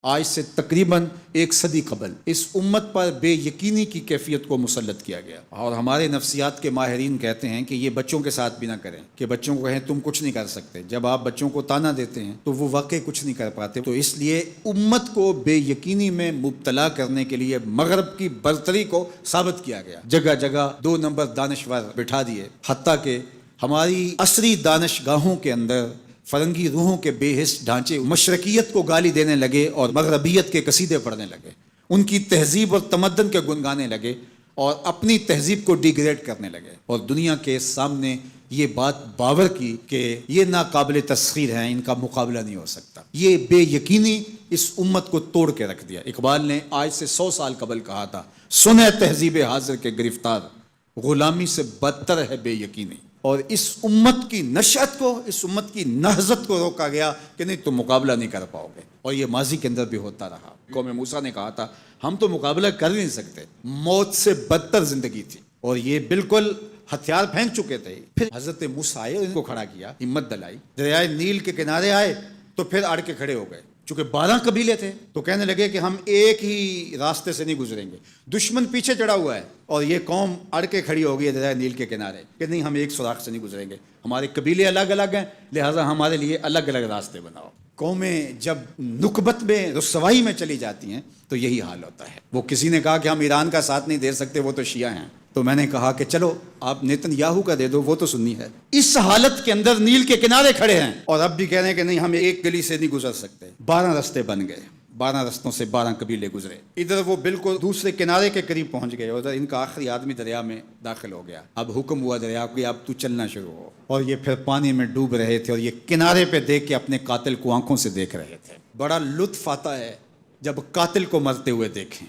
آج سے تقریباً 1 صدی قبل اس امت پر بے یقینی کی کیفیت کو مسلط کیا گیا، اور ہمارے نفسیات کے ماہرین کہتے ہیں کہ یہ بچوں کے ساتھ بھی نہ کریں، کہ بچوں کو کہیں تم کچھ نہیں کر سکتے۔ جب آپ بچوں کو تانا دیتے ہیں تو وہ واقعی کچھ نہیں کر پاتے۔ تو اس لیے امت کو بے یقینی میں مبتلا کرنے کے لیے مغرب کی برتری کو ثابت کیا گیا، جگہ جگہ 2 نمبر دانشور بٹھا دیے، حتیٰ کہ ہماری عصری دانشگاہوں کے اندر فرنگی روحوں کے بے حس ڈھانچے مشرقیت کو گالی دینے لگے اور مغربیت کے قصیدے پڑھنے لگے، ان کی تہذیب اور تمدن کے گن گانے لگے اور اپنی تہذیب کو ڈیگریڈ کرنے لگے، اور دنیا کے سامنے یہ بات باور کی کہ یہ ناقابل تسخیر ہیں، ان کا مقابلہ نہیں ہو سکتا۔ یہ بے یقینی اس امت کو توڑ کے رکھ دیا۔ اقبال نے آج سے 100 سال قبل کہا تھا، سنے تہذیب حاضر کے گرفتار، غلامی سے بدتر ہے بے یقینی۔ اور اس امت کی نشأت کو، اس امت کی نہضت کو روکا گیا کہ نہیں تم مقابلہ نہیں کر پاؤ گے، اور یہ ماضی کے اندر بھی ہوتا رہا۔ قوم موسیٰ نے کہا تھا ہم تو مقابلہ کر نہیں سکتے، موت سے بدتر زندگی تھی، اور یہ بالکل ہتھیار پھینک چکے تھے۔ پھر حضرت موسیٰ آئے، ان کو کھڑا کیا، ہمت دلائی، دریائے نیل کے کنارے آئے تو پھر اڑ کے کھڑے ہو گئے۔ چونکہ 12 قبیلے تھے تو کہنے لگے کہ ہم ایک ہی راستے سے نہیں گزریں گے، دشمن پیچھے چڑھا ہوا ہے اور یہ قوم اڑ کے کھڑی ہو گئی ہے دریائے نیل کے کنارے کہ نہیں ہم ایک سوراخ سے نہیں گزریں گے، ہمارے قبیلے الگ الگ ہیں، لہٰذا ہمارے لیے الگ الگ راستے بناؤ۔ قومیں جب نکبت میں، رسوائی میں چلی جاتی ہیں تو یہی حال ہوتا ہے۔ وہ کسی نے کہا کہ ہم ایران کا ساتھ نہیں دے سکتے، وہ تو شیعہ ہیں، تو میں نے کہا کہ چلو آپ نیتن یاہو کا دے دو، وہ تو سنی ہے۔ اس حالت کے اندر نیل کے کنارے کھڑے ہیں اور اب بھی کہہ رہے ہیں کہ نہیں ہم ایک گلی سے نہیں گزر سکتے۔ 12 راستے بن گئے، 12 رستوں سے 12 قبیلے گزرے۔ ادھر وہ بالکل دوسرے کنارے کے قریب پہنچ گئے، ادھر ان کا آخری آدمی دریا میں داخل ہو گیا۔ اب حکم ہوا دریا کو اب تو چلنا شروع ہو، اور یہ پھر پانی میں ڈوب رہے تھے اور یہ کنارے پہ دیکھ کے اپنے قاتل کو آنکھوں سے دیکھ رہے تھے۔ بڑا لطف آتا ہے جب قاتل کو مرتے ہوئے دیکھیں۔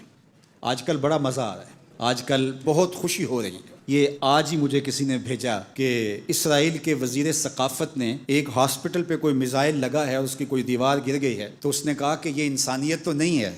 آج کل بڑا مزہ آ رہا ہے، آج کل بہت خوشی ہو رہی ہے۔ یہ آج ہی مجھے کسی نے بھیجا کہ اسرائیل کے وزیر ثقافت نے ایک ہاسپٹل پہ کوئی میزائل لگا ہے، اس کی کوئی دیوار گر گئی ہے، تو اس نے کہا کہ یہ انسانیت تو نہیں ہے۔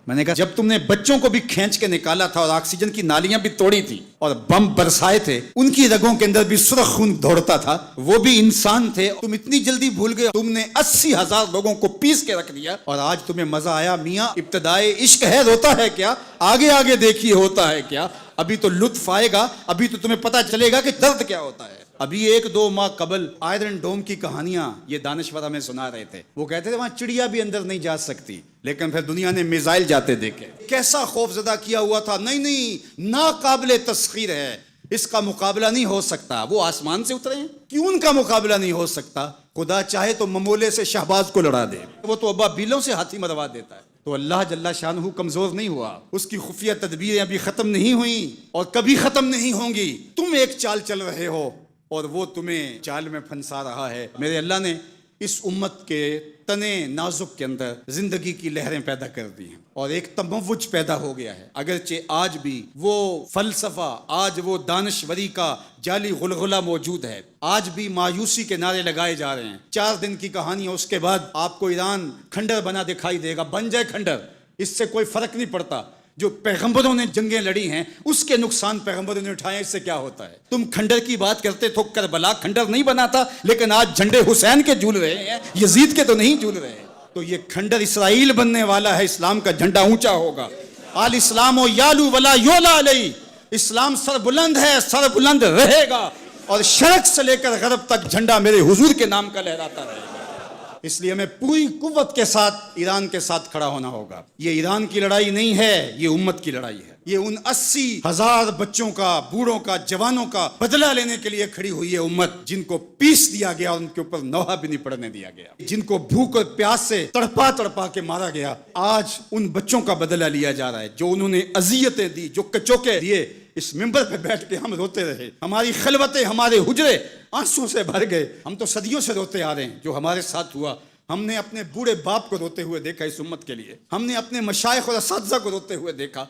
میں نے کہا جب تم نے بچوں کو بھی کھینچ کے نکالا تھا اور آکسیجن کی نالیاں بھی توڑی تھی اور بم برسائے تھے، ان کی رگوں کے اندر بھی سرخ خون دوڑتا تھا، وہ بھی انسان تھے، تم اتنی جلدی بھول گئے، تم نے 80,000 لوگوں کو پیس کے رکھ دیا اور آج تمہیں مزہ آیا۔ میاں ابتدائے عشق ہے، روتا ہے کیا، آگے آگے دیکھیے ہوتا ہے کیا، ابھی تو لطف آئے گا، ابھی تو تمہیں پتہ چلے گا کہ درد کیا ہوتا ہے۔ ابھی 1-2 ماہ قبل آئرن ڈوم کی کہانیاں یہ دانشور ہمیں سنا رہے تھے، وہ کہتے تھے وہاں چڑیا بھی اندر نہیں جا سکتی، لیکن پھر دنیا نے میزائل جاتے دیکھے، کیسا خوف زدہ کیا ہوا تھا۔ نہیں ناقابل تسخیر ہے، اس کا مقابلہ نہیں ہو سکتا۔ وہ آسمان سے اترے ہیں، کیوں ان کا مقابلہ نہیں ہو سکتا؟ خدا چاہے تو ممولے سے شہباز کو لڑا دے، وہ تو ابابیلوں سے ہاتھی مروا دیتا ہے۔ تو اللہ جل شانہ کمزور نہیں ہوا، اس کی خفیہ تدبیریں ابھی ختم نہیں ہوئیں اور کبھی ختم نہیں ہوں گی۔ تم ایک چال چل رہے ہو اور وہ تمہیں چال میں پھنسا رہا ہے۔ میرے اللہ نے اس امت کے تنے نازک کے اندر زندگی کی لہریں پیدا کر دی ہیں اور ایک تموج پیدا ہو گیا ہے، اگرچہ آج بھی وہ فلسفہ، آج وہ دانشوری کا جعلی غلغلہ موجود ہے، آج بھی مایوسی کے نعرے لگائے جا رہے ہیں۔ 4 دن کی کہانی ہے، اس کے بعد آپ کو ایران کھنڈر بنا دکھائی دے گا، بن جائے کھنڈر، اس سے کوئی فرق نہیں پڑتا۔ جو پیغمبروں نے جنگیں لڑی ہیں اس کے نقصان پیغمبروں نے اٹھائے، اس سے کیا ہوتا ہے؟ تم کھنڈر کی بات کرتے تو کربلا کھنڈر نہیں بنا تھا، لیکن آج جھنڈے حسین کے جھول رہے ہیں، یزید کے تو نہیں جھول رہے۔ تو یہ کھنڈر اسرائیل بننے والا ہے، اسلام کا جھنڈا اونچا ہوگا۔ آل اسلام و یالو ولا یولا علیہ، اسلام سر بلند ہے، سر بلند رہے گا، اور شرق سے لے کر غرب تک جھنڈا میرے حضور کے نام کا لہراتا رہے گا۔ اس لیے ہمیں پوری قوت کے ساتھ ایران کے ساتھ کھڑا ہونا ہوگا۔ یہ ایران کی لڑائی نہیں ہے، یہ امت کی لڑائی ہے۔ یہ ان 80,000 بچوں کا، بوڑھوں کا، جوانوں کا بدلہ لینے کے لیے کھڑی ہوئی ہے امت، جن کو پیس دیا گیا اور ان کے اوپر نوحہ بھی نہیں پڑنے دیا گیا، جن کو بھوک اور پیاس سے تڑپا تڑپا کے مارا گیا۔ آج ان بچوں کا بدلہ لیا جا رہا ہے جو انہوں نے اذیتیں دی، جو کچوکے دیے۔ اس ممبر پہ بیٹھ کے ہم روتے رہے، ہماری خلوتیں، ہمارے حجرے آنسوں سے بھر گئے۔ ہم تو صدیوں سے روتے آ رہے ہیں جو ہمارے ساتھ ہوا۔ ہم نے اپنے بوڑھے باپ کو روتے ہوئے دیکھا اس امت کے لیے، ہم نے اپنے مشائخ اور اساتذہ کو روتے ہوئے دیکھا۔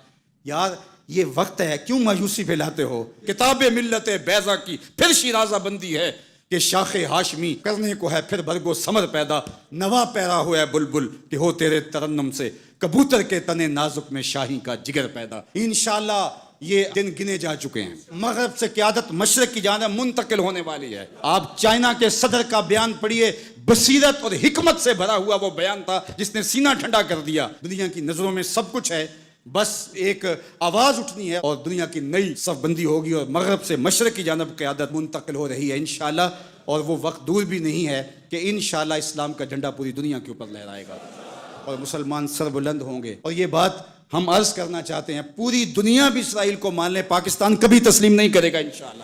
یار یہ وقت ہے، کیوں مایوسی پھیلاتے ہو؟ کتاب ملت بیضا کی پھر شیرازہ بندی ہے کہ شاخ ہاشمی کرنے کو ہے پھر برگو ثمر پیدا، نوا پیرا ہوا ہے بلبل کہ ہو تیرے ترنم سے کبوتر کے تنے نازک میں شاہی کا جگر پیدا۔ انشاءاللہ یہ دن گنے جا چکے ہیں، مغرب سے قیادت مشرق کی جانب منتقل ہونے والی ہے۔ آپ چائنا کے صدر کا بیان پڑھیے، بصیرت اور حکمت سے بھرا ہوا وہ بیان تھا جس نے سینہ ٹھنڈا کر دیا. دنیا کی نظروں میں سب کچھ ہے, بس ایک آواز اٹھنی ہے اور دنیا کی نئی صف بندی ہوگی اور مغرب سے مشرق کی جانب قیادت منتقل ہو رہی ہے انشاءاللہ. اور وہ وقت دور بھی نہیں ہے کہ انشاءاللہ اسلام کا جھنڈا پوری دنیا کے اوپر لہرائے گا اور مسلمان سر بلند ہوں گے. اور یہ بات ہم عرض کرنا چاہتے ہیں, پوری دنیا بھی اسرائیل کو مان لے, پاکستان کبھی تسلیم نہیں کرے گا انشاءاللہ.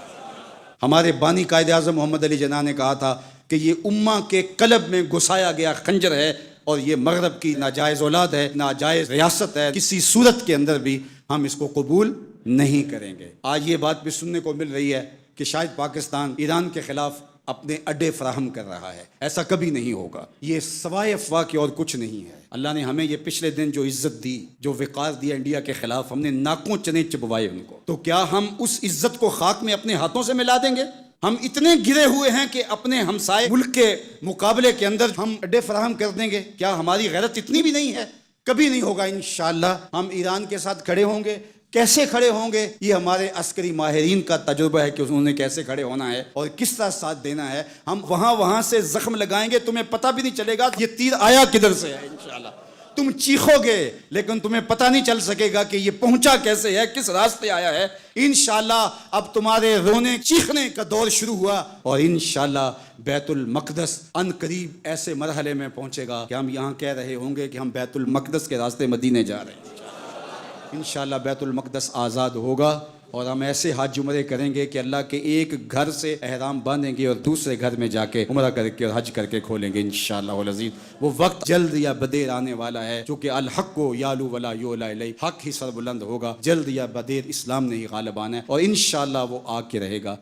ہمارے بانی قائد اعظم محمد علی جناح نے کہا تھا کہ یہ امہ کے قلب میں گھسایا گیا خنجر ہے اور یہ مغرب کی ناجائز اولاد ہے, ناجائز ریاست ہے, کسی صورت کے اندر بھی ہم اس کو قبول نہیں کریں گے. آج یہ بات بھی سننے کو مل رہی ہے کہ شاید پاکستان ایران کے خلاف اپنے اڈے فراہم کر رہا ہے. ایسا کبھی نہیں ہوگا, یہ سوائے افواہ کے اور کچھ نہیں ہے. اللہ نے ہمیں یہ پچھلے دن جو عزت دی, جو وقار دیا انڈیا کے خلاف, ہم نے ناکوں چنے چبوائے ان کو, تو کیا ہم اس عزت کو خاک میں اپنے ہاتھوں سے ملا دیں گے؟ ہم اتنے گرے ہوئے ہیں کہ اپنے ہمسائے ملک کے مقابلے کے اندر ہم اڈے فراہم کر دیں گے؟ کیا ہماری غیرت اتنی بھی نہیں ہے؟ کبھی نہیں ہوگا انشاءاللہ. ہم ایران کے ساتھ کھڑے ہوں گے. کیسے کھڑے ہوں گے یہ ہمارے عسکری ماہرین کا تجربہ ہے کہ انہوں نے کیسے کھڑے ہونا ہے اور کس طرح ساتھ دینا ہے. ہم وہاں سے زخم لگائیں گے, تمہیں پتہ بھی نہیں چلے گا یہ تیر آیا کدھر سے ہے انشاءاللہ. تم چیخو گے لیکن تمہیں پتہ نہیں چل سکے گا کہ یہ پہنچا کیسے ہے, کس راستے آیا ہے. انشاءاللہ اب تمہارے رونے چیخنے کا دور شروع ہوا اور انشاءاللہ بیت المقدس ان قریب ایسے مرحلے میں پہنچے گا کہ ہم یہاں کہہ رہے ہوں گے کہ ہم بیت المقدس کے راستے مدینے جا رہے ہیں. انشاءاللہ بیت المقدس آزاد ہوگا اور ہم ایسے حج عمرے کریں گے کہ اللہ کے ایک گھر سے احرام باندھیں گے اور دوسرے گھر میں جا کے عمرہ کر کے اور حج کر کے کھولیں گے انشاءاللہ العزیز. وہ وقت جلد یا بدیر آنے والا ہے جو کہ الحق کو یالو ولا یولا الیہ, حق ہی سر بلند ہوگا. جلد یا بدیر اسلام نے ہی غالب آنا ہے اور انشاءاللہ وہ آ کے رہے گا.